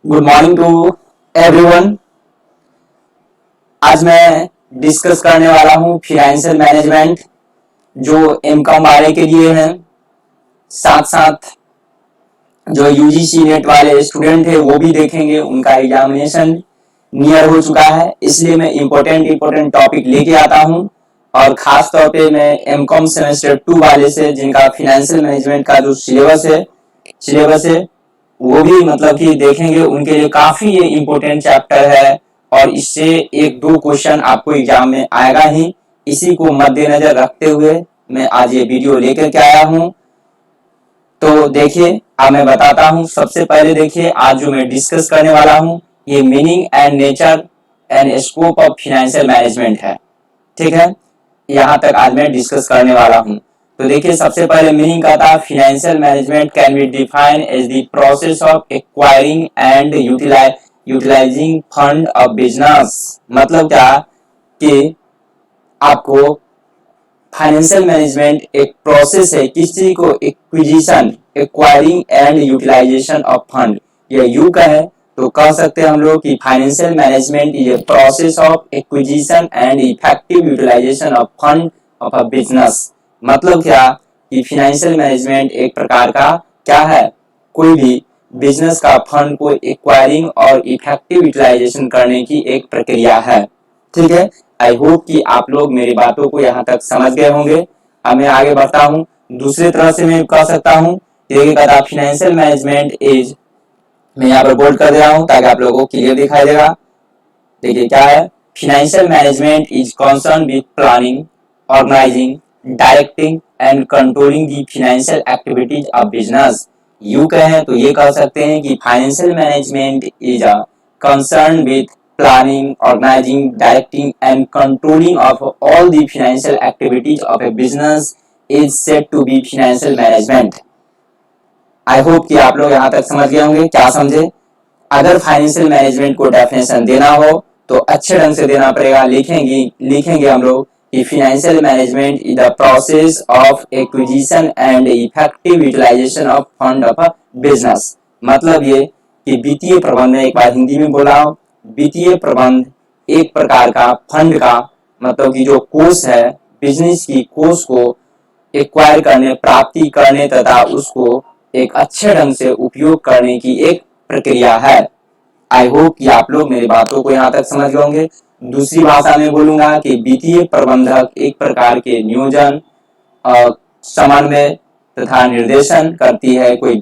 Good morning to everyone. आज मैं discuss करने वाला हूँ फाइनेंशियल मैनेजमेंट जो एमकॉम वाले के लिए है। साथ साथ जो यूजीसी नेट वाले स्टूडेंट है वो भी देखेंगे, उनका एग्जामिनेशन नियर हो चुका है, इसलिए मैं इम्पोर्टेंट टॉपिक लेके आता हूँ। और खास तौर पे मैं एमकॉम सेमेस्टर 2 वाले से जिनका फाइनेंशियल मैनेजमेंट का जो सिलेबस है वो भी मतलब कि देखेंगे, उनके लिए काफी ये इम्पोर्टेंट चैप्टर है और इससे एक दो क्वेश्चन आपको एग्जाम में आएगा ही। इसी को मद्देनजर रखते हुए मैं आज ये वीडियो लेकर के आया हूँ। तो देखिए, अब मैं बताता हूँ। सबसे पहले देखिए, आज जो मैं डिस्कस करने वाला हूँ ये meaning and nature and scope of financial management है। ठीक है, यहाँ तक आज मैं डिस्कस करने वाला हूँ। तो देखिए, सबसे पहले मीनिंग का था financial management can be define as the process of acquiring and utilising fund of business. मतलब क्या कि आपको फाइनेंशियल मैनेजमेंट एक प्रोसेस है किस चीज को, acquisition, acquiring and utilisation of fund. ये यू का है तो कह सकते हैं हम लोग कि financial management is a process of acquisition and effective utilisation of fund of a business. मतलब क्या कि फाइनेंशियल मैनेजमेंट एक प्रकार का क्या है, कोई भी बिजनेस का फंड को एक्वायरिंग और इफेक्टिव यूटिलाइजेशन करने की एक प्रक्रिया है। ठीक है, आई होप कि आप लोग मेरी बातों को यहाँ तक समझ गए होंगे। अब मैं आगे बढ़ता हूँ। दूसरी तरह से मैं कह सकता हूँ फाइनेंशियल मैनेजमेंट इज, मैं यहाँ पर बोल्ड कर दे रहा हूँ ताकि आप लोगों को क्लियर दिखाई देगा। देखिए क्या है, financial management is concern with planning, organising, directing and controlling the financial activities of business. यू कहें तो ये कह सकते हैं कि financial management is a concern with planning, organizing, directing and controlling of all the financial activities of a business is said to be financial management. I hope कि आप लोग यहाँ तक समझ गए होंगे। क्या समझे? अगर फाइनेंशियल मैनेजमेंट को डेफिनेशन देना हो तो अच्छे ढंग से देना पड़ेगा। लिखेंगे हम लोग कि financial management is the process of acquisition and effective utilisation of fund of a business. मतलब ये कि वित्तीय प्रबंधन, एक बार हिंदी में बोला हूँ, वित्तीय प्रबंध एक प्रकार का फंड का मतलब कि जो कोष है, बिजनेस की कोष को एक्वायर करने, प्राप्ति करने तथा उसको एक अच्छे ढंग से उपयोग करने की एक प्रक्रिया है। आई होप कि आप लोग मेरी बातों को यहाँ तक समझ गए होंगे। दूसरी भाषा में बोलूंगा कि वित्तीय प्रबंधक एक प्रकार के नियोजन, समन्वय तथा निर्देशन करती है कोई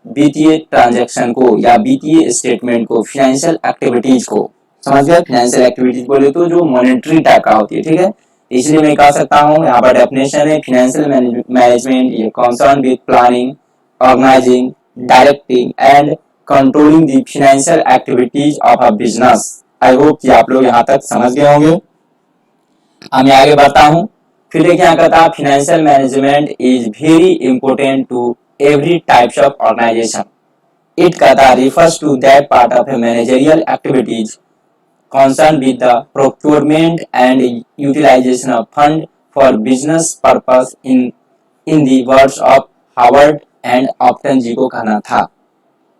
वित्तीय ट्रांजैक्शन को या वित्तीय स्टेटमेंट को, फाइनेंशियल एक्टिविटीज को। समझ गए? फाइनेंशियल एक्टिविटीज बोले तो जो मॉनेटरी टाइप का होती है। ठीक है, इसलिए मैं कह सकता हूँ, यहाँ पर डेफिनेशन है फाइनेंशियल मैनेजमेंट ये concern with planning, organising, directing and controlling the financial activities of a business. I hope कि आप लोग यहाँ तक समझ गए होंगे। अब मैं आगे बढ़ता हूँ। फिर देखिए यहाँ कहता है financial management is very important to every types of organization. It refers to that part of a managerial activities concerned with the procurement and utilization of fund for business purpose in the words of Howard and Upton ji को कहना था।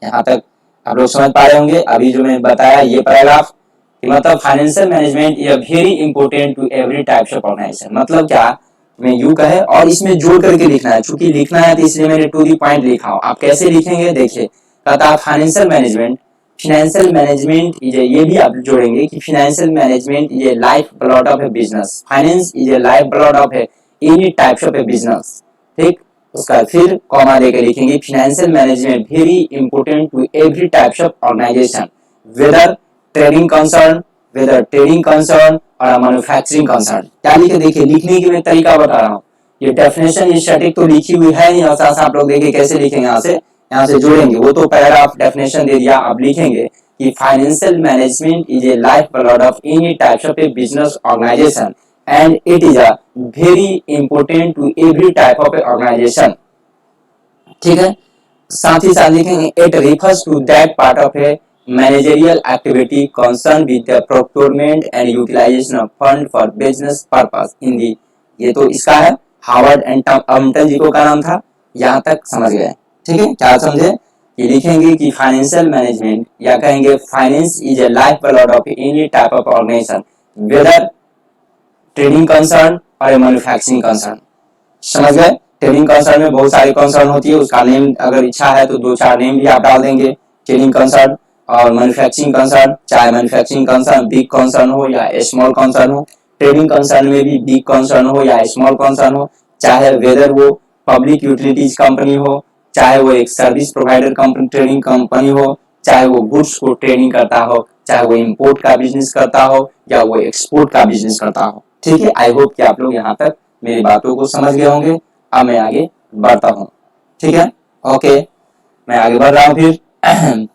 यहाँ तक आप लोग समझ पा रहे होंगे। अभी जो मैं बताया ये पैराग्राफ कि मतलब financial management is very important to every types of organisation. मतलब क्या मैं यू कहे और इसमें जोड़ करके लिखना है, चूंकि लिखना है तो इसलिए मैंने टू दी पॉइंट लिखा हूं। आप कैसे लिखेंगे देखिए, कहता फाइनेंशियल मैनेजमेंट इज, ये भी आप जोड़ेंगे कि financial management is a life blood of a business. Finance is a life blood of a any types of a business. ठीक, उसका फिर कॉमा देकर लिखेंगे financial management very important to every types of organisation whether trading concern और manufacturing concern. क्या लिखे देखिए, लिखने की मैं तरीका बता रहा हूँ। ये डेफिनेशन स्टैटिक तो लिखी हुई है नहीं, और साथ आप लोग देखिए कैसे लिखेंगे, यहाँ से जोड़ेंगे। वो तो पैराग्राफ डेफिनेशन दे दिया, आप लिखेंगे कि financial management is a life blood of any types of a business organisation and it is a very important to every type of a organisation. ठीक है, साथ ही साथ लिखेंगे it refers to that part of a managerial activity concerned with the procurement and utilization of fund for business purpose in the, ये तो इसका है, हावर्ड एंड ऑप्टन जी को का नाम था। यहाँ तक समझ गए? ठीक है, क्या समझे? कि लिखेंगे कि फाइनेंशियल मैनेजमेंट या कहेंगे finance is a life blood of any type of organisation, whether trading concern और मैन्युफैक्चरिंग कंसर्न। समझ गए? ट्रेडिंग कंसर्न में बहुत सारी कंसर्न होती है, उसका नेम अगर इच्छा है तो 2-4 नेम भी आप डाल देंगे, ट्रेडिंग कंसर्न और मैन्युफैक्चरिंग कंसर्न, चाहे मैन्युफैक्चरिंग कंसर्न बिग कंसर्न हो या स्मॉल कंसर्न हो, ट्रेडिंग कंसर्न में भी बिग कंसर्न हो या स्मॉल कंसर्न हो, चाहे वेदर वो पब्लिक यूटिलिटीज कंपनी हो, चाहे वो एक service provider company trading company हो, चाहे वो गुड्स को ट्रेडिंग करता हो, चाहे वो इंपोर्ट का बिजनेस करता हो या वो एक्सपोर्ट का बिजनेस करता हो। ठीक है, आई होप कि आप लोग यहाँ तक मेरी बातों को समझ गए होंगे। अब मैं आगे बढ़ता हूँ। ठीक है, ओके, मैं आगे बढ़ रहा हूँ। फिर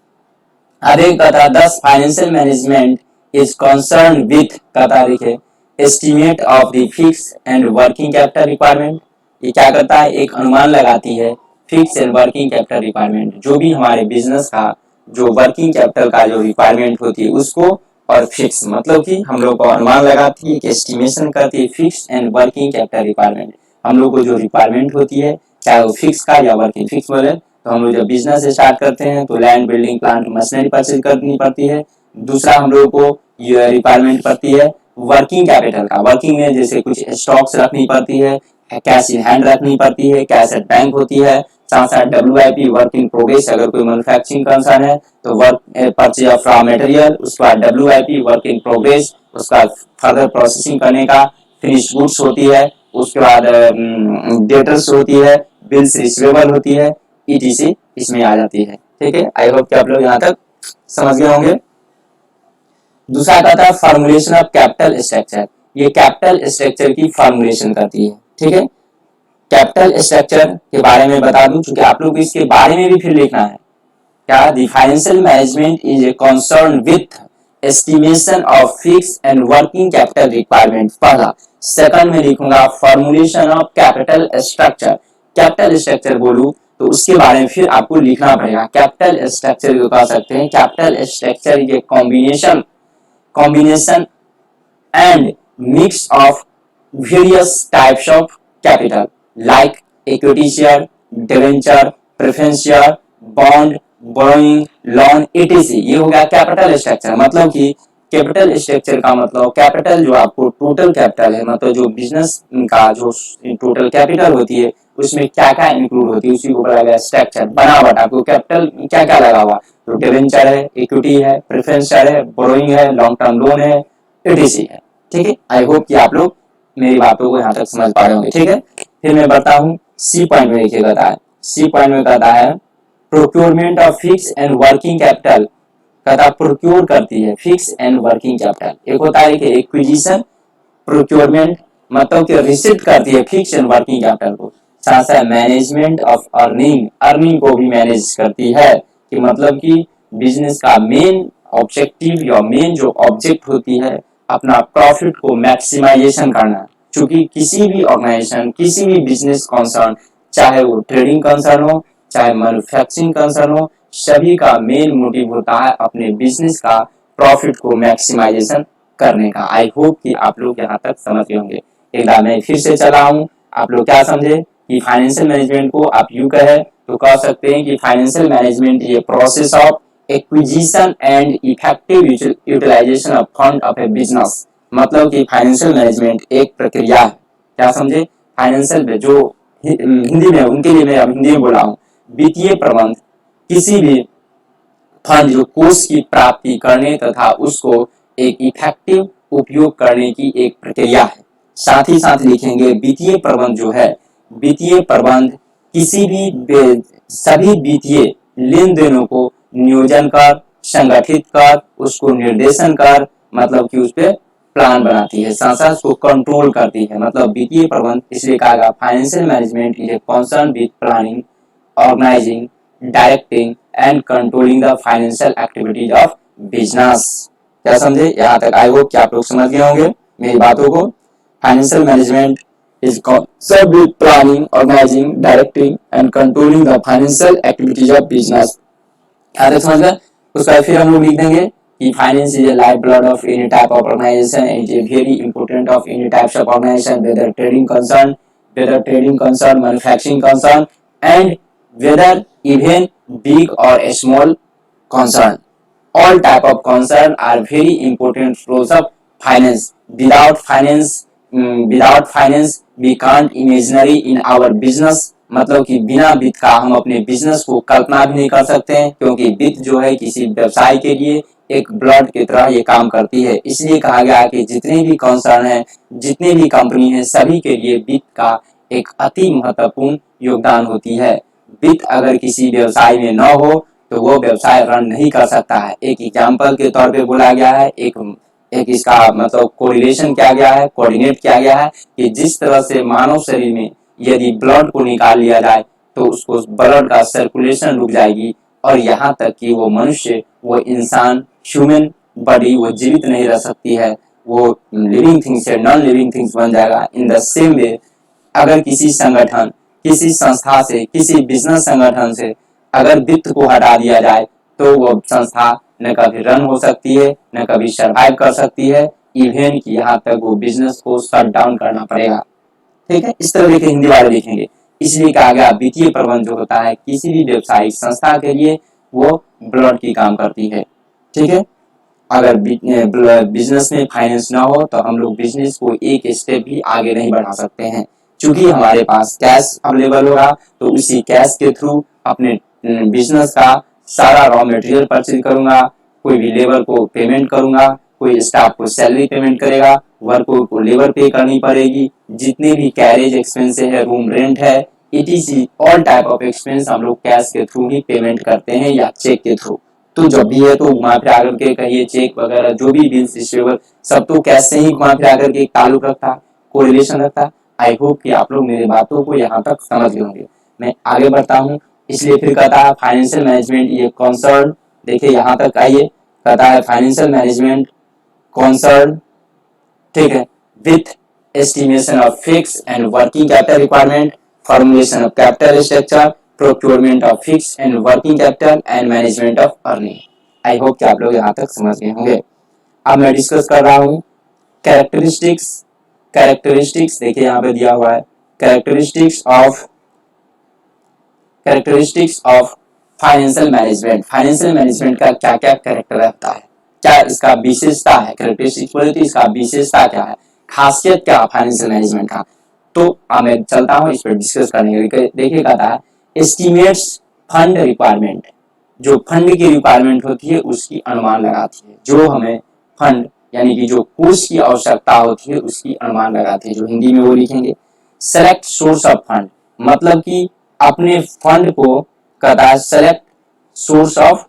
आगे कहता 10 financial management is concern with कहता लिखे estimate of the fix and working capital requirement. ये क्या करता है, एक अनुमान लगाती है fix and working capital requirement, जो भी हमारे बिजनेस का जो वर्किंग कैपिटल का जो रिक्वायरमेंट होती है उसको, और फिक्स मतलब कि हम लोग को अनुमान लगाती है कि एस्टिमेशन करती है fix and working capital requirement. हम लोग को जो रिक्वायरमेंट होती है चाहे वो फिक्स का या वर्किंग, फिक्स बोले तो हम लोग जब बिजनेस स्टार्ट करते हैं तो land building plant machinery purchase करनी पड़ती है। दूसरा हम लोग को ये रिक्वायरमेंट पड़ती है वर्किंग कैपिटल का, वर्किंग में जैसे कुछ स्टॉक्स रखनी पड़ती है, कैश इन हैंड रखनी पड़ती है, कैश एट बैंक होती है, साथ साथ WIP वर्क इन प्रोग्रेस, अगर कोई मैन्युफैक्चरिंग कंसर्न है तो work purchase of raw material, उसके बाद WIP वर्क इन प्रोग्रेस, उसका फर्दर प्रोसेसिंग करने का फिनिश गुड्स होती है, उसके बाद डेटर्स होती है, बिल्स रिसीवेबल होती है, ETC इसमें आ जाती है। ठीक है, आई होप कि आप लोग यहाँ तक समझ गए होंगे। दूसरा कहता है फॉर्मुलेशन ऑफ कैपिटल स्ट्रक्चर, ये कैपिटल स्ट्रक्चर की फॉर्मुलेशन करती है। ठीक है, कैपिटल स्ट्रक्चर के बारे में बता दूं क्योंकि आप लोग इसके बारे में भी फिर लिखना है। क्या the financial management is a concern with estimation of fix and working capital requirement, पहला। सेकंड में लिखूंगा formulation of capital structure. Capital structure बोलूं तो उसके बारे में फिर आपको लिखना पड़ेगा। कैपिटल स्ट्रक्चर को कह सकते हैं कैपिटल स्ट्रक्चर ये combination and mix of various types of capital like equity share, debenture, preference share, bond, borrowing, loan, etc. ये हो गया कैपिटल स्ट्रक्चर। मतलब कि कैपिटल स्ट्रक्चर का मतलब कैपिटल जो आपको टोटल कैपिटल है, मतलब जो बिजनेस का जो टोटल कैपिटल होती है उसमें क्या क्या इंक्लूड होती है उसी को बोला गया स्ट्रक्चर। बनावट आपको कैपिटल क्या क्या लगा हुआ, तो डिवेंचर है, इक्विटी है, प्रेफरेंस शेयर है, बोरोइंग है, लॉन्ग टर्म लोन है, etc. है। ठीक है, आई होप कि आप लोग मेरी बातों को यहाँ तक समझ पा रहे होंगे। ठीक है, फिर मैं बताता हूँ सी पॉइंट में लिखे कहता है, सी पॉइंट में कहता है procurement of fix and working capital, कहता प्रोक्योर करती है फिक्स एंड वर्किंग कैपिटल। एक होता है कि एक्विजिशन, प्रोक्योरमेंट मतलब कि रिसीव करती है फिक्स एंड वर्किंग कैपिटल को, साथ साथ मैनेजमेंट ऑफ अर्निंग, अर्निंग को भी मैनेज करती है कि मतलब कि बिजनेस का मेन ऑब्जेक्टिव या मेन जो ऑब्जेक्ट होती है अपना प्रॉफिट को मैक्सिमाइजेशन करना। क्योंकि किसी भी ऑर्गेनाइजेशन, किसी भी बिजनेस कंसर्न, चाहे वो ट्रेडिंग कंसर्न हो, चाहे मैन्युफैक्चरिंग कंसर्न हो, सभी का मेन मोटिव होता है अपने बिजनेस का प्रॉफिट को मैक्सिमाइजेशन करने का। आई होप कि आप लोग यहाँ तक समझ गए होंगे। एक बार मैं फिर से चला हूँ, आप लोग क्या समझे कि फाइनेंशियल मैनेजमेंट को आप यूं कहे तो कह सकते हैं कि फाइनेंशियल मैनेजमेंट ये process of acquisition and effective utilisation of fund of a business. मतलब कि फाइनेंशियल मैनेजमेंट एक प्रक्रिया है। क्या समझे, फाइनेंशियल में जो हिंदी में, उनके लिए मैं अब हिंदी में बोला हूँ, वित्तीय प्रबंध किसी भी फंड जो कोष की प्राप्ति करने तथा उसको एक इफेक्टिव उपयोग करने की एक प्रक्रिया है। साथ ही साथ लिखेंगे वित्तीय प्रबंध जो है, वित्तीय प्रबंध किसी भी सभी वित्तीय लेन देनों को नियोजन कर, संगठित कर, उसको निर्देशन कर, मतलब कि उस पर प्लान बनाती है, साथ साथ उसको कंट्रोल करती है। मतलब वित्तीय प्रबंध इसलिए कहा गया financial management is a concern with planning, organising, directing and controlling the financial activities of business. क्या समझे, यहाँ तक आई होप कि आप लोग समझ गए होंगे मेरी बातों को। Financial management is concerned with planning, organizing, directing and controlling the financial activities of business। यहाँ तक समझ गए। उसका फिर हम लोग लिख देंगे कि finance is a life blood of any type of organisation and is a very important of any types of organisation, whether trading concern, manufacturing concern and whether even big or small concern. All type of concern are very important roles of finance. Without finance we can't imaginary in our business. मतलब कि बिना वित्त का हम अपने business को कल्पना भी नहीं कर सकते हैं, क्योंकि वित्त जो है किसी व्यवसाय के लिए एक ब्लड की तरह ये काम करती है। इसलिए कहा गया कि जितने भी कंसर्न है, जितने भी कंपनी है, सभी के लिए वित्त का एक अति महत्वपूर्ण योगदान होती है। वित्त अगर किसी व्यवसाय में न हो तो वो व्यवसाय रन नहीं कर सकता है। एक एग्जाम्पल के तौर पे बोला गया है, एक इसका मतलब कोरिलेशन किया गया है, कोऑर्डिनेट किया गया है कि जिस तरह से मानव शरीर में यदि ब्लड को निकाल लिया जाए तो उसको ब्लड का सर्कुलेशन रुक जाएगी, और यहाँ तक कि वो मनुष्य, वो इंसान, ह्यूमन बॉडी वो जीवित नहीं रह सकती है, वो लिविंग थिंग्स से नॉन लिविंग थिंग्स बन जाएगा। इन द सेम वे अगर किसी संगठन, किसी संस्था से, किसी बिजनेस संगठन से अगर वित्त को हटा दिया जाए तो वो संस्था न कभी रन हो सकती है, न कभी सर्वाइव कर सकती है, इवन कि यहाँ तक वो बिजनेस को शट डाउन करना पड़ेगा। ठीक है, इस तरह देखें, हिंदी वाले देखेंगे। इसलिए कहा गया वित्तीय प्रबंध जो होता है किसी भी व्यवसायिक संस्था के लिए वो ब्लड की काम करती है। ठीक है, अगर बिजनेस में फाइनेंस ना हो तो हम लोग बिजनेस को एक स्टेप भी आगे नहीं बढ़ा सकते हैं। चूंकि हमारे पास कैश अवेलेबल होगा तो उसी कैश के थ्रू अपने बिजनेस का सारा रॉ मटेरियल परचेज करूंगा, कोई भी लेबर को पेमेंट करूंगा, कोई स्टाफ को सैलरी पेमेंट करेगा, वर्कर को लेबर पे करनी पड़ेगी, जितने भी कैरेज एक्सपेंस है, रूम रेंट है, etc all type of expense हम लोग कैश के थ्रू ही पेमेंट करते हैं या चेक के थ्रू। तो जब भी है तो घुमा फिरा करके कहिए चेक वगैरह जो भी बिल्स रिसीवेबल सब तो कैश से ही घुमा फिरा करके ताल्लुक रखता, कोरिलेशन रखता। आई होप कि आप लोग मेरी बातों को यहाँ तक समझ गए होंगे। मैं आगे बढ़ता हूँ। इसलिए फिर कहता है फाइनेंशियल मैनेजमेंट ये कंसर्न, देखिए यहाँ तक आइए, कहता है फाइनेंशियल मैनेजमेंट कंसर्न, ठीक है, with estimation of fix and working capital requirement, formulation of capital structure, procurement of fix and working capital and management of earning. I hope कि आप लोग यहाँ तक समझ गए होंगे। अब मैं डिस्कस कर रहा हूँ कैरेक्टरिस्टिक्स। कैरेक्टरिस्टिक्स देखिए यहाँ पे दिया हुआ है, characteristics of financial management. Financial management का क्या क्या कैरेक्टर रहता है, क्या इसका विशेषता है, कैरेक्टरिस्टिक्स बोले तो इसका विशेषता क्या है, खासियत क्या फाइनेंशियल मैनेजमेंट का। तो मैं चलता हूँ इस पर डिस्कस करने के लिए। देखिए कहता है एस्टिमेट्स फंड रिक्वायरमेंट, जो फंड की रिक्वायरमेंट होती है उसकी अनुमान लगाती है, जो हमें फंड यानी कि जो कोष की आवश्यकता होती है उसकी अनुमान लगाती है, जो हिंदी में वो लिखेंगे। सेलेक्ट सोर्स ऑफ फंड, मतलब कि अपने फंड को कहता है सेलेक्ट सोर्स ऑफ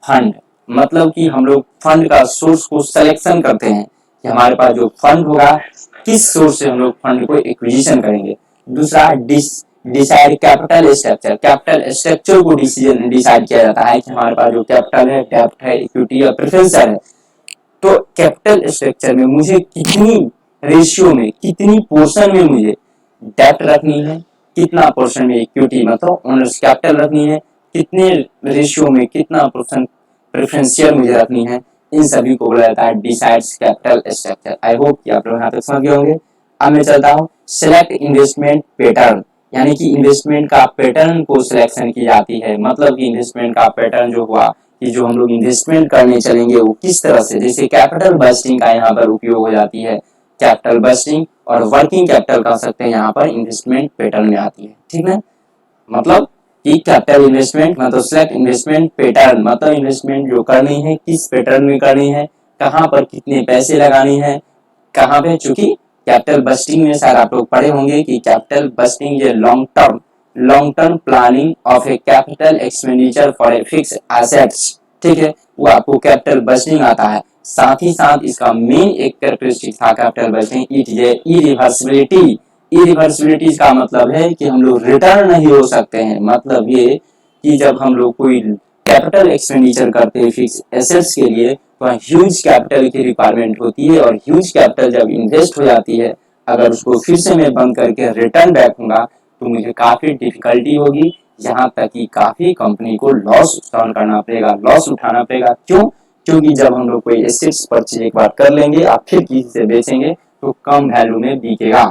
फंड, मतलब कि हम लोग फंड का सोर्स को सिलेक्शन करते हैं कि हमारे पास जो फंड होगा किस सोर्स से हम लोग फंड को एक्विजिशन करेंगे। दूसरा decide capital structure, capital structure को डिसाइड किया जाता है कि हमारे पास जो कैपिटल है, डेब्ट है, इक्विटी या प्रेफरेंसर है, तो कैपिटल स्ट्रक्चर में मुझे कितनी रेशियो में, कितनी पोर्शन में मुझे डेब्ट रखनी है, कितना पोर्शन में इक्विटी मतलब ओनर्स कैपिटल रखनी है, कितने रेशियो में कितना पोर्शन प्रेफरेंशियल मुझे रखनी है, इन सभी को बोला जाता है डिसाइड्स कैपिटल स्ट्रक्चर। आई होप कि आप लोग यहाँ तक समझ गए होंगे। अब मैं चलता हूँ सिलेक्ट इन्वेस्टमेंट पैटर्न, यानी कि इन्वेस्टमेंट का पैटर्न को सिलेक्शन की जाती है, मतलब कि इन्वेस्टमेंट का पैटर्न जो हुआ कि जो हम लोग इन्वेस्टमेंट करने चलेंगे वो किस तरह से, जैसे कैपिटल बस्टिंग का यहाँ पर उपयोग हो जाती है, कैपिटल बस्टिंग और वर्किंग कैपिटल कह सकते हैं यहाँ पर इन्वेस्टमेंट पैटर्न में आती है। ठीक है, मतलब कि कैपिटल इन्वेस्टमेंट मतलब सिलेक्ट इन्वेस्टमेंट पैटर्न, मतलब इन्वेस्टमेंट जो करनी है किस पैटर्न में करनी है, कहाँ पर कितने पैसे लगानी है, कहाँ पे। चूंकि कैपिटल बस्टिंग में शायद आप लोग पढ़े होंगे कि कैपिटल बस्टिंग ये long term planning of A capital expenditure for a fix assets, ठीक है, वो आपको कैपिटल बस्टिंग आता है। साथ ही साथ इसका मेन एक कैरेक्टरिस्टिक था capital budgeting, it is irreversibility. Irreversibility का मतलब है कि हम लोग रिटर्न नहीं हो सकते हैं, मतलब ये कि जब हम लोग कोई कैपिटल एक्सपेंडिचर करते हैं फिक्स एसेट्स के लिए तो ह्यूज कैपिटल की रिक्वायरमेंट होती है, और ह्यूज कैपिटल जब इन्वेस्ट हो जाती है अगर उसको फिर से मैं बंद करके रिटर्न बैक होगा तो मुझे काफी डिफिकल्टी होगी, यहाँ तक कि काफी कंपनी को लॉस सहन करना पड़ेगा, लॉस उठाना पड़ेगा। क्यों? क्योंकि जब हम लोग कोई एसेट्स परचेज एक बार कर लेंगे आप फिर किसी से बेचेंगे तो कम वैल्यू में बिकेगा।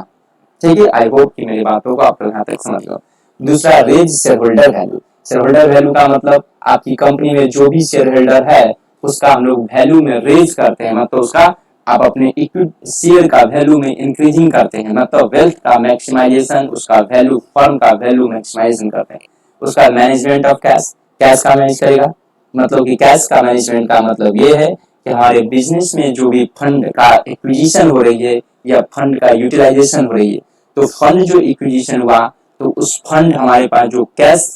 ठीक है, आई होप कि मेरी बातों को आप लोग यहाँ तक समझ लो। दूसरा raise shareholder value. Shareholder value का मतलब आपकी कंपनी में जो भी शेयर होल्डर है उसका हम लोग वैल्यू में रेज करते हैं, मतलब उसका आप अपने इक्विटी शेयर का वैल्यू में इंक्रीजिंग करते हैं, मतलब वेल्थ का मैक्सिमाइजेशन, उसका वैल्यू, फर्म का वैल्यू मैक्सिमाइजेशन करते हैं। उसका मैनेजमेंट ऑफ कैश, कैश का मैनेज करेगा, मतलब कि कैश का मैनेजमेंट का मतलब ये है कि हमारे बिजनेस में जो भी फंड का एक्विजिशन हो रही है या फंड का यूटिलाइजेशन हो रही है, तो फंड जो एक्विजिशन हुआ तो उस फंड हमारे पास जो कैश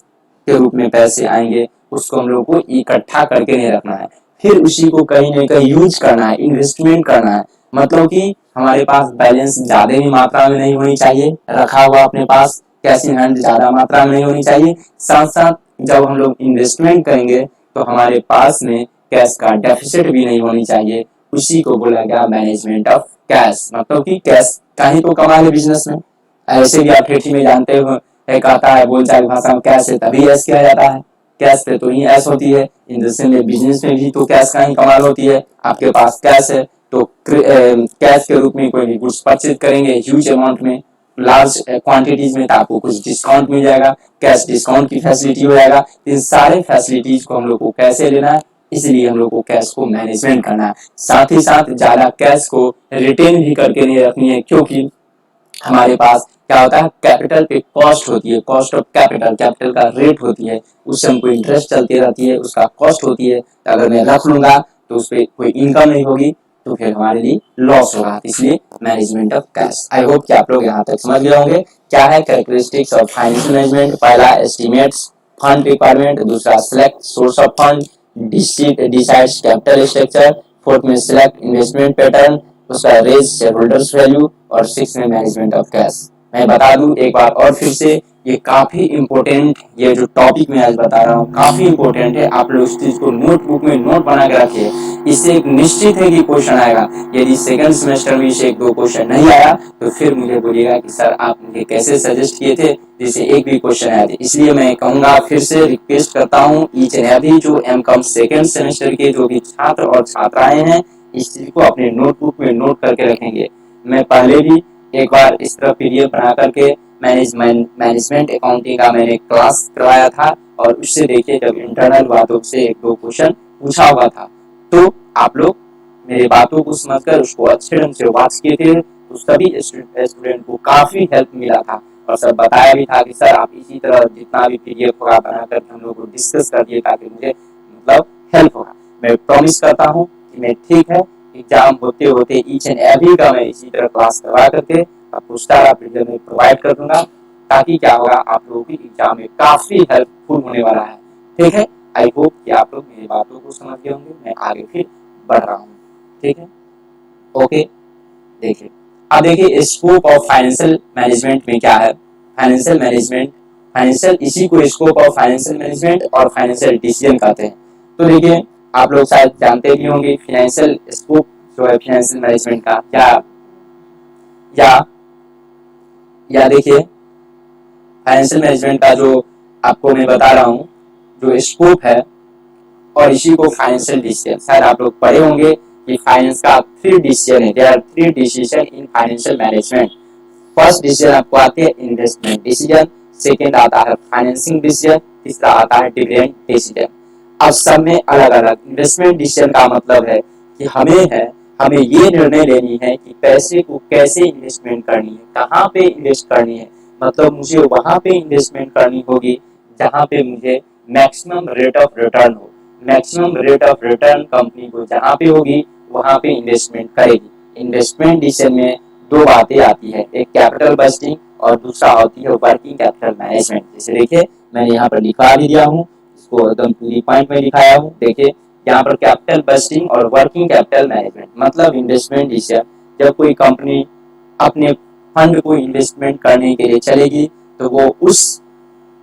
के रूप में पैसे आएंगे उसको हम लोग को इकट्ठा करके नहीं रखना है, फिर उसी को कहीं ना कहीं यूज करना है, इन्वेस्टमेंट करना है। मतलब कि हमारे पास बैलेंस ज्यादा ही मात्रा में नहीं होनी चाहिए रखा हुआ अपने पास, कैश इन हैंड ज्यादा मात्रा में नहीं होनी चाहिए। साथ साथ जब हम लोग इन्वेस्टमेंट करेंगे तो हमारे पास में कैश का डेफिसिट भी नहीं होनी चाहिए, उसी को बोला गया मैनेजमेंट ऑफ कैश। मतलब कि कैश का ही तो कमाल है बिजनेस में। ऐसे भी आप ठेठी में जानते हो, एक आता है बोलचाल भाषा में, कैश है तभी ऐश किया जाता है, कैश पे तो ही ऐश होती है। इंडस्ट्री में, बिजनेस में भी तो कैश का ही कमाल होती है। आपके पास कैश है तो कैश के रूप में कोई भी गुड्स परचेज करेंगे ह्यूज अमाउंट में, लार्ज क्वांटिटीज में, तो आपको कुछ डिस्काउंट मिल जाएगा, कैश डिस्काउंट की फैसिलिटी हो जाएगा। इन सारे फैसिलिटीज को हम लोग को कैसे लेना है, इसलिए हम लोग को कैश को मैनेजमेंट करना है। साथ ही साथ ज्यादा कैश को रिटेन भी करके नहीं रखनी है, क्योंकि हमारे पास क्या होता है, कैपिटल पे कॉस्ट होती है, कॉस्ट ऑफ कैपिटल, कैपिटल का रेट होती है, उससे हमको इंटरेस्ट चलती रहती है, उसका कॉस्ट होती है। तो अगर मैं रख लूंगा तो उस पर कोई इनकम नहीं होगी तो फिर हमारे लिए लॉस होगा, इसलिए management of cash. I hope कि आप लोग यहाँ तक समझ गए होंगे क्या है कैरेक्टरिस्टिक्स ऑफ फाइनेंशियल मैनेजमेंट। पहला एस्टिमेट्स फंड रिक्वायरमेंट, दूसरा select source of fund, decides capital structure, fourth में सिलेक्ट इन्वेस्टमेंट पैटर्न, उसका रेज शेयर होल्डर्स वैल्यू, और सिक्स में मैनेजमेंट ऑफ कैश। मैं बता दूं एक बार और फिर से, ये काफी इंपॉर्टेंट, ये जो टॉपिक मैं आज बता रहा हूँ काफी इंपॉर्टेंट है। आप लोग इस चीज को नोटबुक में नोट बना के रखिए, इससे एक निश्चित है कि क्वेश्चन आएगा। यदि सेकंड सेमेस्टर में इसे एक दो क्वेश्चन नहीं आया तो फिर मुझे बोलिएगा कि सर आप मुझे कैसे सजेस्ट किए थे जिससे एक भी क्वेश्चन आया थे। इसलिए मैं कहूंगा, फिर से रिक्वेस्ट करता हूँ ईच एंड एवरी जो एमकॉम सेकंड सेमेस्टर के जो भी छात्र और छात्राएं हैं, इस चीज को अपने नोटबुक में नोट करके रखेंगे। मैं पहले भी एक बार इस तरह पीडीएफ बना करके मैनेजमेंट अकाउंटिंग का मैंने क्लास करवाया था, और उससे देखिए जब इंटरनल बातों से एक दो क्वेश्चन पूछा हुआ था, तो आप लोग मेरी बातों को समझकर उसको अच्छे ढंग से वाच किए थे, तो सभी स्टूडेंट को काफी हेल्प मिला था। और सर बताया भी था कि सर आप इसी तरह जितना भी पीडीएफ होगा बना करके हम लोग को डिस्कस कर दिए, ताकि मुझे मतलब हेल्प होगा। मैं प्रॉमिस करता हूँ कि मैं ठीक है एग्जाम होते होते ईच एंड एवरी का मैं इसी तरह क्लास करवा करके आपको सारा पीडीएफ में प्रोवाइड कर दूंगा, ताकि क्या होगा आप लोगों की एग्जाम में काफी हेल्पफुल होने वाला है। ठीक है, आई होप कि आप लोग मेरी बातों को समझ गए होंगे। मैं आगे फिर बढ़ रहा हूँ, ठीक है, ओके। देखिए अब देखिए स्कोप ऑफ फाइनेंशियल मैनेजमेंट में क्या है। फाइनेंशियल मैनेजमेंट, फाइनेंशियल, इसी को स्कोप ऑफ फाइनेंशियल मैनेजमेंट और फाइनेंशियल डिसीजन कहते हैं। तो देखिए आप लोग शायद जानते भी होंगे फाइनेंशियल स्कोप जो है फाइनेंशियल मैनेजमेंट का क्या, या देखिए फाइनेंशियल मैनेजमेंट का जो आपको मैं बता रहा हूँ जो स्कोप है, और इसी को फाइनेंशियल डिसीजन, शायद आप लोग पढ़े होंगे कि फाइनेंस का 3 डिसीजन है। There are 3 decision in financial management. First decision आपको आती है इन्वेस्टमेंट डिसीजन, सेकंड आता है फाइनेंसिंग डिसीजन, तीसरा आता है डिविडेंड डिसीजन। अब सब में अलग अलग। इन्वेस्टमेंट डिसीजन का मतलब है कि हमें ये निर्णय लेनी है कि पैसे को कैसे इन्वेस्टमेंट करनी है, कहाँ पे इन्वेस्ट करनी है। मतलब मुझे वहां पे इन्वेस्टमेंट करनी होगी जहां पे मुझे मैक्सिमम रेट ऑफ रिटर्न हो। Maximum rate of return company को जहां पे होगी वहां पे इन्वेस्टमेंट करेगी। इन्वेस्टमेंट डिसीजन में दो बातें आती है, एक कैपिटल बस्टिंग और दूसरा होती है वर्किंग कैपिटल मैनेजमेंट। जैसे देखिए मैंने यहाँ पर लिखा भी दिया हूँ, इसको एकदम पूरी पॉइंट में लिखाया हूँ। देखिए यहाँ पर कैपिटल बस्टिंग और वर्किंग कैपिटल मैनेजमेंट मतलब इन्वेस्टमेंट डिसीजन, जब कोई कंपनी अपने फंड को इन्वेस्टमेंट करने के लिए चलेगी तो वो उस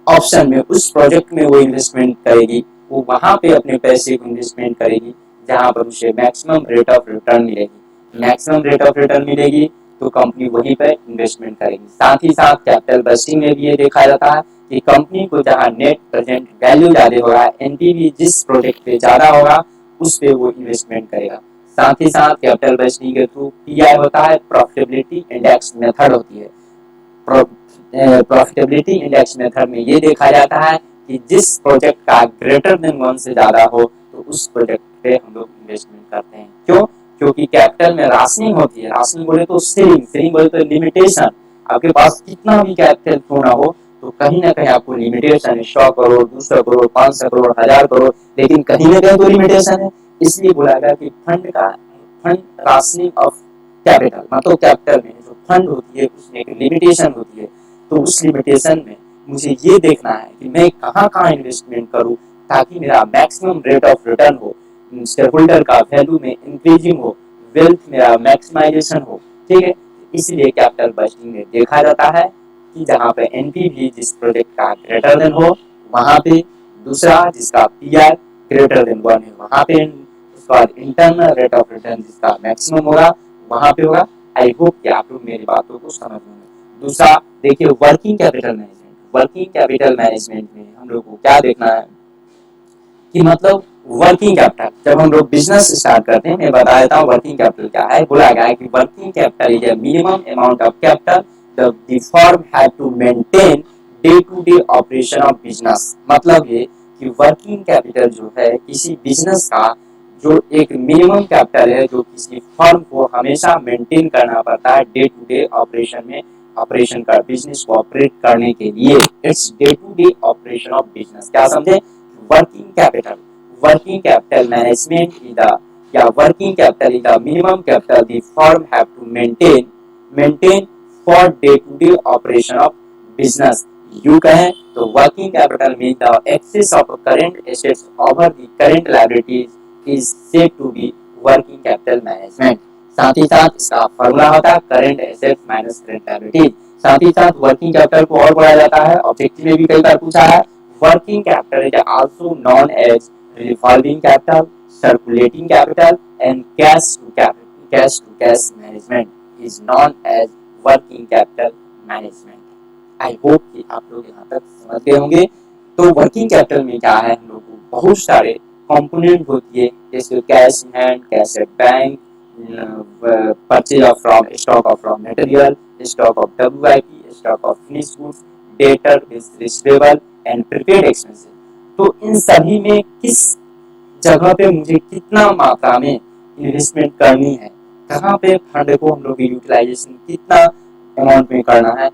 ऑप्शन में, उस प्रोजेक्ट में वो इन्वेस्टमेंट करेगी, वो वहां पे अपने पैसे को इन्वेस्टमेंट करेगी जहां पर उसे मैक्सिमम रेट ऑफ रिटर्न मिलेगी। मैक्सिमम रेट ऑफ रिटर्न मिलेगी तो कंपनी वहीं पर इन्वेस्टमेंट करेगी। साथ ही साथ कैपिटल बस्टिंग में भी ये देखा जाता है कि कंपनी को जहां नेट प्रेजेंट वैल्यू ज्यादा होगा, एनपीवी जिस प्रोजेक्ट पे ज्यादा होगा उस पे वो इन्वेस्टमेंट करेगा। साथ ही साथ कैपिटल बस्टिंग के थ्रू पीआई होता है, प्रॉफिटेबिलिटी इंडेक्स मेथड होती है। प्रॉफिटेबिलिटी इंडेक्स मेथड में ये देखा जाता है कि जिस प्रोजेक्ट का ग्रेटर देन 1 से ज्यादा हो तो उस प्रोजेक्ट पे हम लोग इन्वेस्टमेंट करते हैं। क्यों? क्योंकि कैपिटल में राशनिंग होती है। राशनिंग बोले तो सीलिंग बोले तो लिमिटेशन। आपके पास कितना भी कैपिटल क्यों ना हो तो कहीं ना कहीं आपको लिमिटेशन है। 100 करोड़, 200 करोड़, 500 करोड़, 1000 करोड़, लेकिन कहीं ना कहीं तो लिमिटेशन है। इसलिए बोला गया कि फंड राशनिंग ऑफ कैपिटल, मतलब कैपिटल में जो फंड होती है उसमें एक लिमिटेशन होती है। तो उस लिमिटेशन में मुझे ये देखना है कि मैं कहाँ कहाँ इन्वेस्टमेंट करूँ ताकि मेरा मैक्सिमम रेट ऑफ रिटर्न हो, शेयर होल्डर का वैल्यू में इंक्रीजिंग हो, वेल्थ मेरा मैक्सिमाइजेशन हो। ठीक है, इसलिए कैपिटल बजटिंग में देखा जाता है कि जहाँ पे एनपीवी जिस प्रोजेक्ट का ग्रेटर देन हो वहाँ पे, दूसरा जिसका पीआर ग्रेटर देन 1 है वहाँ पे, उसके बाद इंटरनल रेट ऑफ रिटर्न जिसका मैक्सिमम होगा वहाँ पे होगा। आई होप कि आप लोग मेरी बातों को समझ लेंगे। दूसरा देखिए working capital management. Working capital management में हम लोग को क्या देखना है कि मतलब वर्किंग कैपिटल, जब हम लोग बिजनेस स्टार्ट करते हैं, मैं बता देता हूँ वर्किंग कैपिटल क्या है। बोला गया है कि working capital is a minimum amount of capital the firm have to maintain day to day operation of business. मतलब ये कि वर्किंग कैपिटल जो है किसी बिजनेस का जो एक मिनिमम कैपिटल है जो किसी फर्म को हमेशा मेंटेन करना पड़ता है डे टू डे ऑपरेशन में, ऑपरेशन का बिजनेस को ऑपरेट करने के लिए। It's day to day operation of business. क्या समझे? working capital management is the, yeah, working capital is the minimum capital the firm have to maintain for day to day operation of business। यू कहें तो working capital mean the excess of current assets over the current liabilities is said to be working capital management. साथ ही साथ इसका formula होता है current assets minus current liabilities. साथ ही साथ वर्किंग कैपिटल को और बढ़ाया जाता है, ऑब्जेक्टिव में भी कई बार पूछा है। Working capital is also known as revolving capital, circulating capital, and cash to cash management is known as working capital management। I hope कि आप लोग यहाँ तक समझ गए होंगे। तो वर्किंग कैपिटल में क्या है, हम लोग को बहुत सारे कंपोनेंट होती है, जैसे cash in hand, cash at bank, purchase of from stock of raw material, stock of WIP, stock of finish goods, debtor receivable and prepaid expenses. तो इन सभी में किस जगह पे मुझे कितना मात्रा में इन्वेस्टमेंट करनी है, कहाँ पे फंड को हम लोग यूटिलाइजेशन कितना अमाउंट में करना है,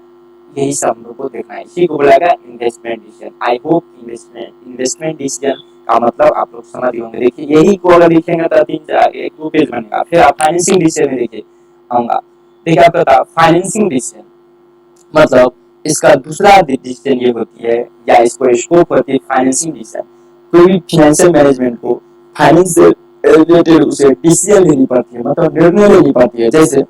यही सब हम लोग को देखना है। इसी को बोला गया investment decision. I hope investment decision का मतलब आप लोग समझ गए होंगे। देखिए यही को अगर लिखेंगे तो 3-4 एक 2 पेज बनेगा। फिर आप फाइनेंसिंग डिसीजन में देखिए आऊंगा। देखिए आपको बता फाइनेंसिंग डिसीजन मतलब इसका दूसरा डिसीजन ये होती है या इसको स्कोप होती है फाइनेंसिंग डिसीजन। कोई भी फाइनेंशियल मैनेजमेंट को फाइनेंस से रिलेटेड उसे डिसीजन लेनी पड़ती है, मतलब निर्णय लेनी पड़ती है। जैसे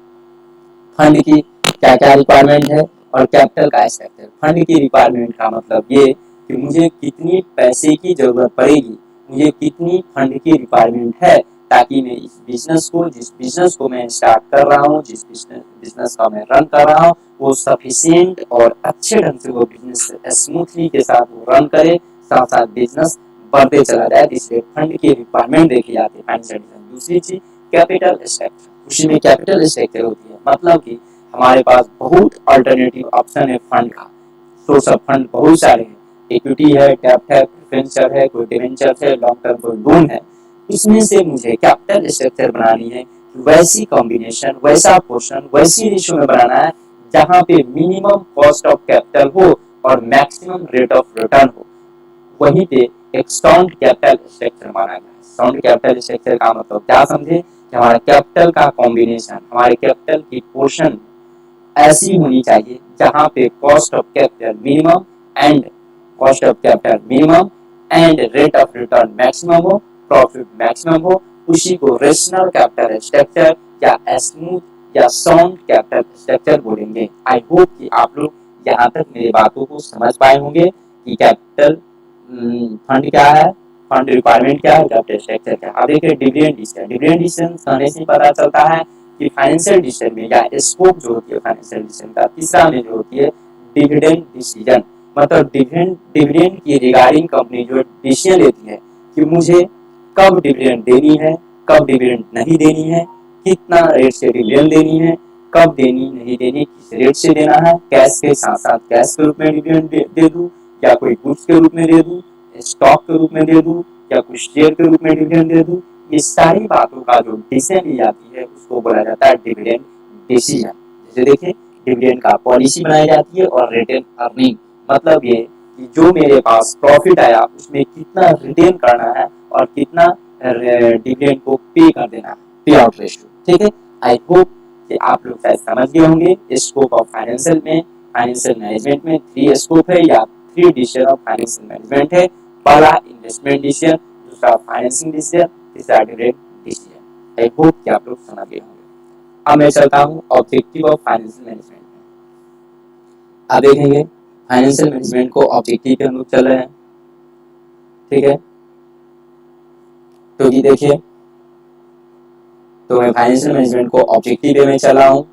फंड की क्या क्या रिक्वायरमेंट है और कैपिटल का स्ट्रक्चर। फंड की रिक्वायरमेंट का मतलब ये कि मुझे कितनी पैसे की जरूरत पड़ेगी, मुझे कितनी फंड की रिक्वायरमेंट है ताकि मैं इस बिजनेस को, जिस बिजनेस को मैं स्टार्ट कर रहा हूँ, जिस बिजनेस का मैं रन कर रहा हूँ, वो सफिशिएंट और अच्छे ढंग से वो बिजनेस स्मूथली के साथ वो रन करे, साथ साथ बिजनेस बढ़ते चला जाए। इसलिए फंड की रिक्वायरमेंट देखी जाती है फाइनेंशियल डिसीजन। दूसरी चीज कैपिटल स्ट्रक्चर, उसी में कैपिटल स्ट्रक्चर होती है। मतलब कि हमारे पास बहुत अल्टरनेटिव ऑप्शन है फंड का, सोर्स ऑफ फंड बहुत सारे हैं। इक्विटी है, डेब्ट है, प्रेफरेंशियल है, कोई डिवेंचर है, लॉन्ग टर्म कोई लोन है। इसमें से मुझे कैपिटल स्ट्रक्चर बनानी है, वैसी कॉम्बिनेशन, वैसा पोर्शन, वैसी रेशियो में बनाना है जहां पे मिनिमम कॉस्ट ऑफ कैपिटल हो और मैक्सिमम रेट ऑफ रिटर्न हो। वहीं पे एक साउंड कैपिटल स्ट्रक्चर माना गया है। साउंड कैपिटल स्ट्रक्चर का मतलब क्या समझे कि हमारे कैपिटल का कॉम्बिनेशन, हमारे कैपिटल की पोर्शन ऐसी होनी चाहिए जहां पे cost of capital minimum and rate of return maximum हो, प्रॉफिट मैक्सिमम हो। उसी को रेशनल कैपिटल स्ट्रक्चर या स्मूथ या साउंड कैपिटल स्ट्रक्चर बोलेंगे। आई होप कि आप लोग यहाँ तक मेरी बातों को समझ पाए होंगे कि कैपिटल फंड क्या है, फंड रिक्वायरमेंट क्या है, कैपिटल स्ट्रक्चर क्या है। अब देखिए डिविडेंड डिसीजन। डिविडेंड डिसीजन कहने से पता चलता है कि फाइनेंशियल डिसीजन में या स्कोप जो होती है फाइनेंशियल डिसीजन का तीसरा में जो होती है डिविडेंड डिसीजन। मतलब डिविडेंड की रिगार्डिंग कंपनी जो डिसीजन लेती है कि मुझे कब डिविडेंड देनी है, कब डिविडेंड नहीं देनी है, कितना रेट से डिविडेंड देनी है, कब देनी नहीं देनी, किस रेट से देना है, कैश के साथ साथ कैश के रूप में डिविडेंड दे दूं या कोई गुड्स के रूप में दे दूं, स्टॉक के रूप में दे दूं या कुछ शेयर के रूप में डिविडेंड दे दूं, ये सारी बातों का जो डिसीजन ली जाती है उसको बोला जाता है डिविडेंड डिसीजन। जैसे देखिए डिविडेंड का पॉलिसी बनाई जाती है और रिटेन अर्निंग, मतलब ये कि जो मेरे पास प्रॉफिट आया उसमें कितना रिटेन करना है और कितना डिविडेंड को पे कर देना है, पे आउट रेशियो। ठीक है, आई होप कि आप लोग शायद समझ गए होंगे। स्कोप ऑफ फाइनेंशियल में, फाइनेंशियल मैनेजमेंट में 3 स्कोप है या 3 डिसीजन ऑफ फाइनेंशियल मैनेजमेंट है। पहला इन्वेस्टमेंट डिसीजन, दूसरा फाइनेंसिंग डिसीजन, तीसरा डिविडेंड डिसीजन। आई होप कि आप लोग समझ गए होंगे। अब मैं चलता हूँ ऑब्जेक्टिव ऑफ फाइनेंशियल मैनेजमेंट में। अब देखेंगे फाइनेंशियल मैनेजमेंट को ऑब्जेक्टिव पे हम लोग चल रहे हैं। ठीक है, तो ये देखिए, तो मैं फाइनेंशियल मैनेजमेंट को ऑब्जेक्टिव पे में चला हूँ।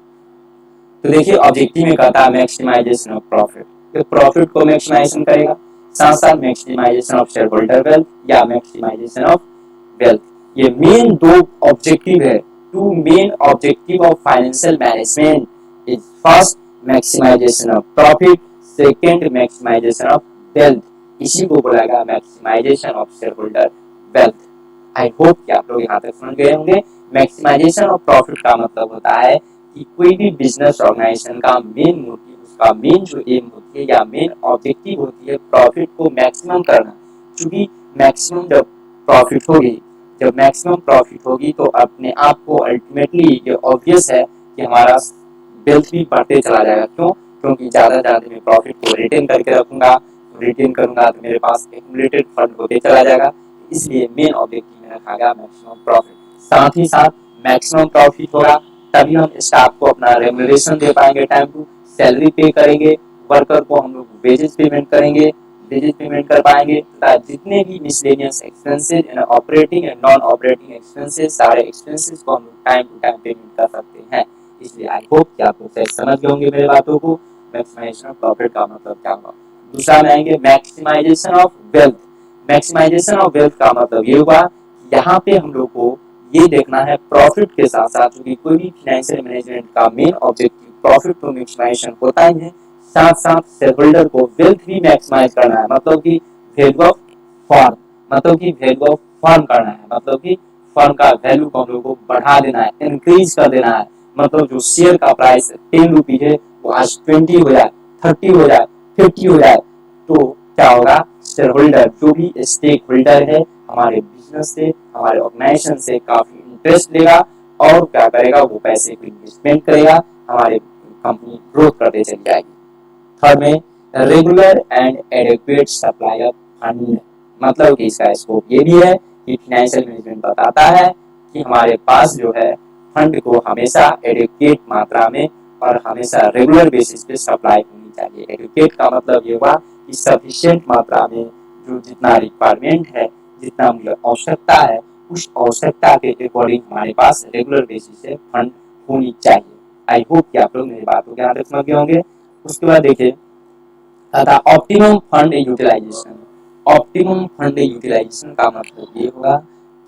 तो देखिए ऑब्जेक्टिव में कहता है मैक्सिमाइजेशन ऑफ प्रॉफिट, तो प्रॉफिट को मैक्सिमाइजेशन करेगा, साथ साथ maximisation of shareholder wealth या मैक्सिमाइजेशन ऑफ वेल्थ। ये मेन 2 ऑब्जेक्टिव है, 2 main objective of financial management is first maximisation of profit, second maximisation of wealth. इसी को बोला गया maximisation of shareholder wealth. I hope कि आप लोग यहाँ तक समझ गए होंगे। मैक्सिमाइजेशन ऑफ प्रॉफिट का मतलब होता है कि कोई भी बिजनेस ऑर्गेनाइजेशन का मेन मोटिव, उसका मेन जो एम होती है या मेन ऑब्जेक्टिव होती है प्रॉफिट को मैक्सिमम करना। क्योंकि मैक्सिमम जब प्रॉफिट होगी, जब मैक्सिमम प्रॉफिट होगी तो अपने आप को अल्टीमेटली ये ऑब्वियस है कि हमारा वेल्थ भी बढ़ते चला जाएगा। क्यों? क्योंकि ज्यादा मैं प्रॉफिट को रिटेन करके रखूंगा, तो रिटेन करूंगा तो मेरे पास एक्यूमुलेटेड फंड होते चला जाएगा। इसलिए मेन ऑब्जेक्टिव में रखा गया मैक्सिमम प्रॉफिट। साथ ही साथ मैक्सिमम प्रॉफिट होगा तभी हम स्टाफ को अपना रेम्यूनरेशन दे पाएंगे, टाइम टू सैलरी पे करेंगे, वर्कर को हम लोग वेजेस पेमेंट करेंगे, वेजेस पेमेंट कर पाएंगे, तथा जितने भी miscellaneous expenses and operating and non operating expenses, सारे एक्सपेंसेस को हम लोग टाइम टू टाइम पेमेंट कर सकते हैं। इसलिए आई होप कि आप लोग समझ गए होंगे मेरे बातों को। मैक्सिमाइजेशन ऑफ प्रॉफिट का मतलब क्या होगा। दूसरा में आएंगे maximisation of wealth. Maximisation of wealth का मतलब ये हुआ, यहाँ पे हम लोग को ये देखना है प्रॉफिट के साथ साथ, क्योंकि कोई भी फाइनेंशियल मैनेजमेंट का मेन ऑब्जेक्टिव प्रॉफिट तो मैक्सिमाइजेशन होता ही है, साथ साथ शेयर होल्डर को वेल्थ भी मैक्सिमाइज करना है, मतलब कि वैल्यू ऑफ फर्म, मतलब कि वैल्यू ऑफ फर्म करना है, मतलब कि फर्म का वैल्यू को हम लोग को बढ़ा देना है, इंक्रीज कर देना है। मतलब जो शेयर का प्राइस 10 रुपीज है वो आज 20 हो जाए, 30 हो जाए, 50 हो जाए, तो क्या होगा, शेयर होल्डर जो भी स्टेक होल्डर है हमारे बिजनेस से, हमारे ऑर्गेनाइजेशन से काफी इंटरेस्ट लेगा और क्या करेगा, वो पैसे को इन्वेस्टमेंट करेगा, हमारे कंपनी ग्रोथ करते चली जाएगी। थर्ड में regular and adequate supply of fund, मतलब कि इसका स्कोप ये भी है कि फाइनेंशियल मैनेजमेंट बताता है कि हमारे पास जो है फंड को हमेशा एडिक्वेट मात्रा में और हमेशा रेगुलर बेसिस पे सप्लाई होनी चाहिए। एडिक्वेट का मतलब ये हुआ कि सफिशिएंट मात्रा में जो जितना रिक्वायरमेंट है, जितना मुझे आवश्यकता है, उस आवश्यकता के अकॉर्डिंग हमारे पास रेगुलर बेसिस से फंड होनी चाहिए। आई होप कि आप लोग मेरी बातों के आगे समझ गए होंगे। उसके बाद देखिए तथा optimum fund utilisation. Optimum fund utilisation का मतलब ये होगा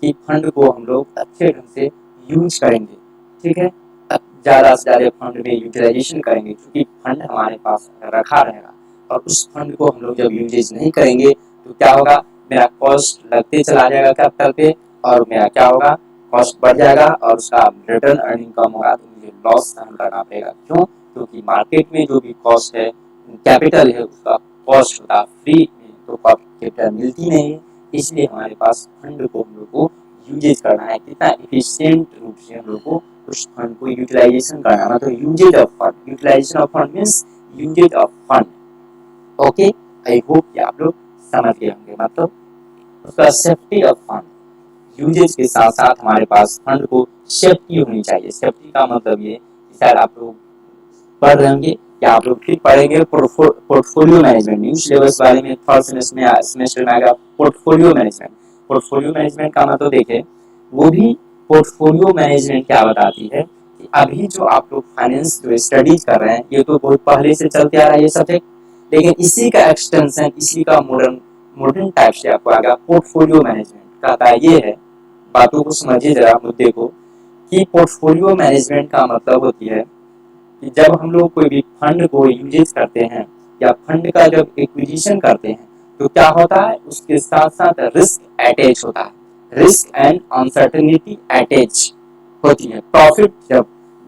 कि फंड को हम लोग अच्छे ढंग से यूज करेंगे। ठीक है, ज्यादा से ज्यादा फंड में यूटिलाइजेशन करेंगे, क्योंकि फंड हमारे पास रखा रहेगा और उस फंड को हम लोग जब यूजेज नहीं करेंगे तो क्या होगा, मेरा कॉस्ट लगते चला जाएगा कैपिटल पे और मेरा क्या होगा, कॉस्ट बढ़ जाएगा और उसका रिटर्न अर्निंग कम होगा, तो मुझे लॉस सहन करना पड़ेगा। क्यों? क्योंकि मार्केट में जो भी कॉस्ट है, कैपिटल है, उसका कॉस्ट होता फ्री में, तो कैपिटल मिलती नहीं है। इसलिए हमारे पास फंड को हम लोग को यूजेज करना है, कितना एफिशिएंट रूप से हम लोग को उस फंड को यूटिलाइजेशन करना है, मतलब usages of fund. Utilisation of fund means usages of fund. Okay, I hope कि आप लोग समझ गए होंगे। मतलब उसका सेफ्टी ऑफ फंड, यूजेज के साथ साथ हमारे पास फंड को सेफ्टी होनी चाहिए। सेफ्टी का मतलब ये शायद आप लोग पढ़ रहे होंगे या आप लोग फिर पढ़ेंगे पोर्टफोलियो मैनेजमेंट, न्यू सिलेबस वाले में थर्ड सेमेस्टर में आएगा पोर्टफोलियो मैनेजमेंट। पोर्टफोलियो मैनेजमेंट का मतलब देखें, वो भी पोर्टफोलियो मैनेजमेंट क्या बताती है कि अभी जो आप लोग फाइनेंस जो स्टडीज कर रहे हैं, ये तो बहुत पहले से चलते आ रहा है ये सब्जेक्ट, लेकिन इसी का एक्सटेंशन, इसी का मॉडर्न टाइप से आपको आएगा पोर्टफोलियो मैनेजमेंट। कहता ये है, बातों को समझिए जरा मुद्दे को, कि पोर्टफोलियो मैनेजमेंट का मतलब होती है कि जब हम लोग कोई भी फंड को यूज करते हैं या फंड का जब एक्विजिशन करते हैं तो क्या होता है, उसके साथ साथ रिस्क अटैच होता है, रिस्क एंड अनसर्टेनिटी अटैच होती है। प्रॉफिट जब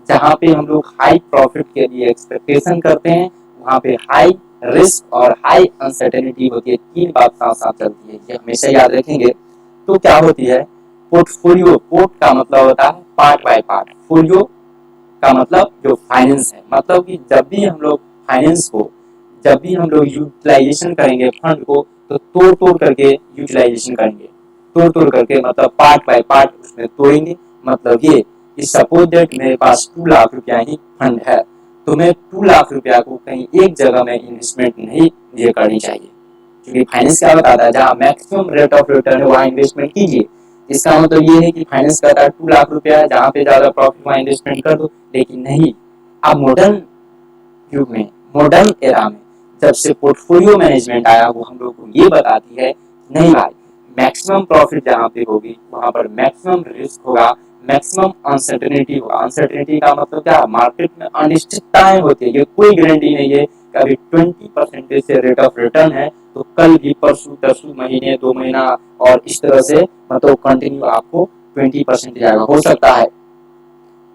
जहाँ पे हम लोग हाई प्रॉफिट के लिए एक्सपेक्टेशन करते हैं वहाँ पे हाई रिस्क और हाई अनसर्टेनिटी होती है। तीन बात साथ साथ चलती है, ये हमेशा याद रखेंगे। तो क्या होती है, पोर्टफोलियो, पोर्ट का मतलब होता है पार्ट बाय पार्ट, फोलियो का मतलब जो फाइनेंस है, मतलब कि जब भी हम लोग फाइनेंस को, जब भी हम लोग यूटिलाइजेशन करेंगे फंड को तो तोड़ तोड़ करके यूटिलाइजेशन करेंगे, तोड़ तोड़ करके मतलब पार्ट बाय पार्ट उसमें तोड़ेंगे। मतलब ये कि सपोज दैट मेरे पास 2 लाख रुपया ही फंड है तो मैं 2 लाख रुपया को कहीं एक जगह में इन्वेस्टमेंट नहीं मुझे करनी चाहिए, क्योंकि फाइनेंस क्या बताता है, जहाँ मैक्सिमम रेट ऑफ रिटर्न है वहाँ इन्वेस्टमेंट कीजिए। इसका मतलब ये है कि फाइनेंस कहता है 2 लाख रुपया है, जहाँ पे ज्यादा प्रॉफिट वहाँ इन्वेस्टमेंट कर दो। लेकिन नहीं, अब मॉडर्न युग में, मॉडर्न एरा में जब से पोर्टफोलियो मैनेजमेंट आया वो हम लोग को ये बताती है नहीं भाई, मैक्सिमम प्रॉफिट जहाँ पे होगी वहां पर मैक्सिमम रिस्क होगा, मैक्सिमम अनसर्टेनिटी होगा। अनसर्टेनिटी का मतलब क्या, मार्केट में अनिश्चितताएं होती है, ये कोई गारंटी नहीं है कि अभी 20% से रेट ऑफ रिटर्न है तो कल भी, परसों, तरसों, महीने, 2 महीना और इस तरह से मतलब कंटिन्यू आपको 20% जाएगा, हो सकता है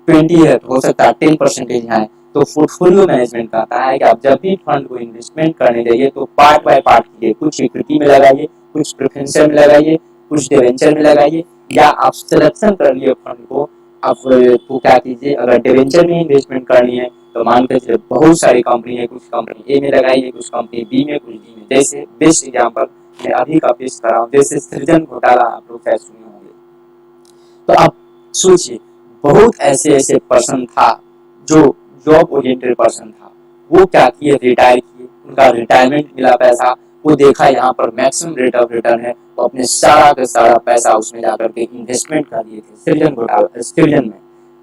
20 है तो हो सकता है 10% है। तो पोर्टफोलियो मैनेजमेंट कहता है कि आप जब भी फंड को इन्वेस्टमेंट करने जाइए तो पार्ट बाय पार्ट कीजिए, कुछ इक्विटी में लगाइए, कुछ प्रेफरेंशियल में लगाइए, कुछ डिवेंचर में लगाइए, या आप सिलेक्शन कर लिए फंड को, आप तो क्या कीजिए, अगर डिवेंचर में इन्वेस्टमेंट करनी है तो मान के चलिए बहुत सारी कंपनी है, कुछ कंपनी ए में लगाइए, कुछ कंपनी बी में, कुछ डी में। जैसे बेस्ट एग्जाम्पल मैं अभी का पेश कर रहा हूँ, जैसे सृजन घोटाला आप लोग शायद सुने होंगे। तो आप सोचिए, बहुत ऐसे ऐसे पर्सन था जो जॉब ओरिएंटेड पर्सन था, वो क्या किए, रिटायर किए, उनका रिटायरमेंट मिला पैसा, वो देखा यहाँ पर मैक्सिमम रेट ऑफ रिटर्न है तो अपने सारा का सारा पैसा उसमें जाकर के इन्वेस्टमेंट कर दिए थे सृजन घोटाला, सृजन में।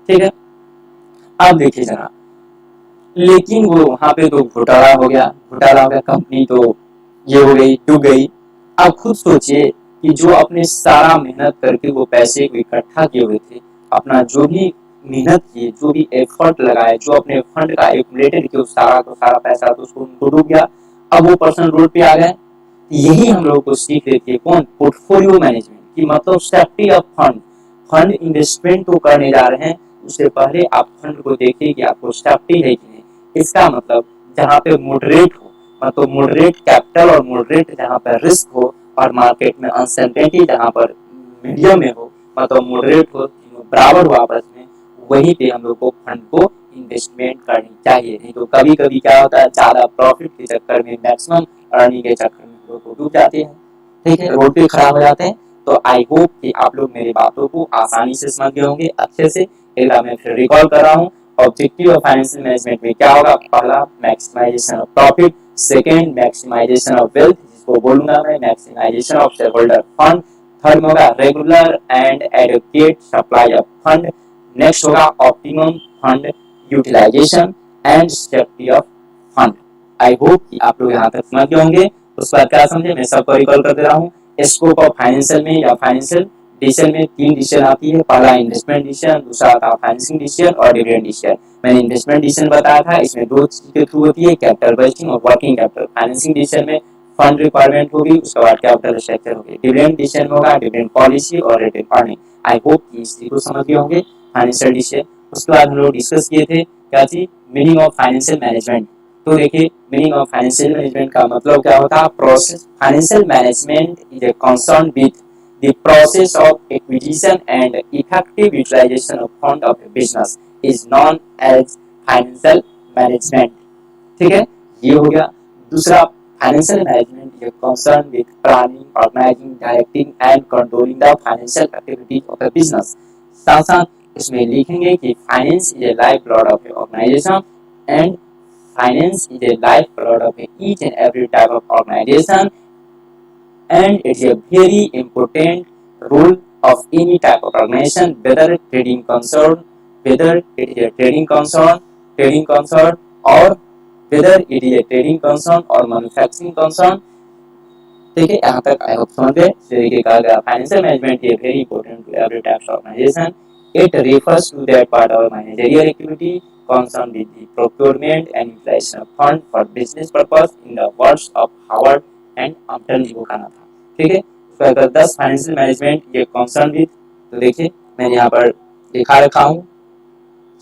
ठीक है, अब देखिए जरा, लेकिन वो वहां पे तो घोटाला हो गया, घोटाला हो गया, कंपनी तो ये हो गई, डूब गई। अब खुद सोचिए कि जो अपने सारा मेहनत करके वो पैसे को इकट्ठा किए हुए थे, अपना जो भी मेहनत की, जो भी एफर्ट लगाए, जो अपने फंड का एक्यूमुलेटेड किया, सारा तो सारा पैसा तो उसको उनको डूब गया। अब वो पर्सन रोड पे आ गए। यही हम लोगों को सीख देती है कौन, पोर्टफोलियो मैनेजमेंट की, मतलब safety of fund. Fund investment तो करने जा रहे हैं, उससे पहले आप फंड को देखिए कि आपको सेफ्टी है कि नहीं। इसका मतलब जहाँ पे मॉडरेट हो, मतलब मॉडरेट कैपिटल और मॉडरेट जहाँ पर रिस्क हो, और मार्केट में अनसर्टेनिटी जहाँ पर मीडियम में हो, मतलब मॉडरेट हो, बराबर हो आपस में, वहीं पे हम लोग को फंड को इन्वेस्टमेंट करनी चाहिए। नहीं तो कभी कभी क्या होता है, ज्यादा प्रॉफिट के चक्कर में, मैक्सिमम अर्निंग के चक्कर में लोग डूब जाते हैं, ठीक है, रोड पे खराब हो जाते हैं। तो आई होप कि आप लोग मेरी बातों को आसानी से समझ गए होंगे अच्छे से। एक बार मैं फिर रिकॉल कर रहा हूँ, ऑब्जेक्टिव ऑफ फाइनेंशियल मैनेजमेंट में क्या होगा, पहला maximisation of profit, second maximisation of wealth, जिसको बोलूंगा मैं maximisation of shareholder fund, third होगा regular and adequate supply of fund, next होगा optimum fund utilisation and safety of fund. I hope कि आप लोग यहाँ तक समझ गए होंगे। उस बात क्या समझे, मैं सबको रिकॉल कर दे रहा हूँ। स्कोप ऑफ फाइनेंशियल में या फाइनेंशियल डिसीजन में 3 डिसीजन आती है, पहला इन्वेस्टमेंट डिसीजन, दूसरा आता है फाइनेंसिंग डिसीजन और डिविडेंड डिसीजन। मैंने इन्वेस्टमेंट डिसीजन बताया था, इसमें 2 चीज के थ्रू होती है, कैपिटल बजटिंग और वर्किंग कैपिटल। फाइनेंसिंग डिसीजन में फंड रिक्वायरमेंट होगी, उसके बाद कैपिटल स्ट्रक्चर होगी। डिविडेंड डिसीजन होगा डिविडेंड पॉलिसी और रिटर्न अर्निंग। आई होप कि इस चीज को समझ गए होंगे फाइनेंशियल डिसीजन। उसके बाद हम लोग डिस्कस किए थे क्या चीज, मीनिंग ऑफ फाइनेंशियल मैनेजमेंट। तो देखिए, मीनिंग ऑफ फाइनेंशियल मैनेजमेंट का मतलब क्या होता है, process. Financial management is a concern with the process of acquisition and effective utilization of fund of a business is known as financial management। ठीक है, ये हो गया। दूसरा, financial management is concern with planning, organising, directing and controlling the financial activities of a business. साथ साथ इसमें लिखेंगे कि finance is a life blood of a organisation and finance is a lifeblood of each and every type of organization, and it's a very important role of any type of organization, whether trading concern, whether it is a trading concern or whether it is a trading concern or manufacturing concern। ठीक है, यहाँ तक I hope समझ गए। देखिए कहा गया financial management is very important to every types of organisation It refers to that part of managerial activity concerned with the procurement and utilization of fund for business purpose in the words of Howard and Upton वो कहना था। ठीक है, तो अगर 10 financial management ये concern with, तो देखिए मैंने यहाँ पर लिखा रखा हूँ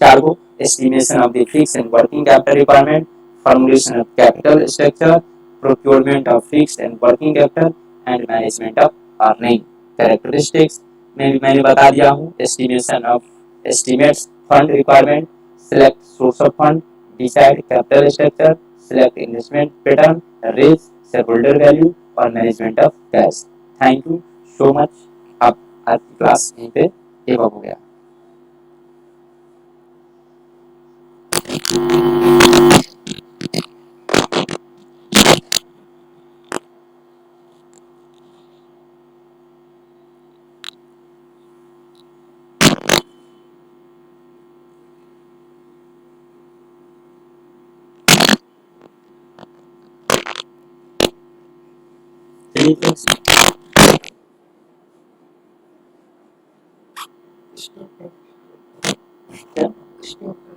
चार को: estimation of the fix and working capital requirement, formulation of capital structure, procurement of fix and working capital and management of earning characteristics में भी मैंने बता दिया हूँ। Estimation of estimates fund requirement, select source of fund, decide capital structure, select investment pattern, raise shareholder value और management of cash. Thank you so much. आप आज की क्लास यहीं पे एवं हो गया। Stop.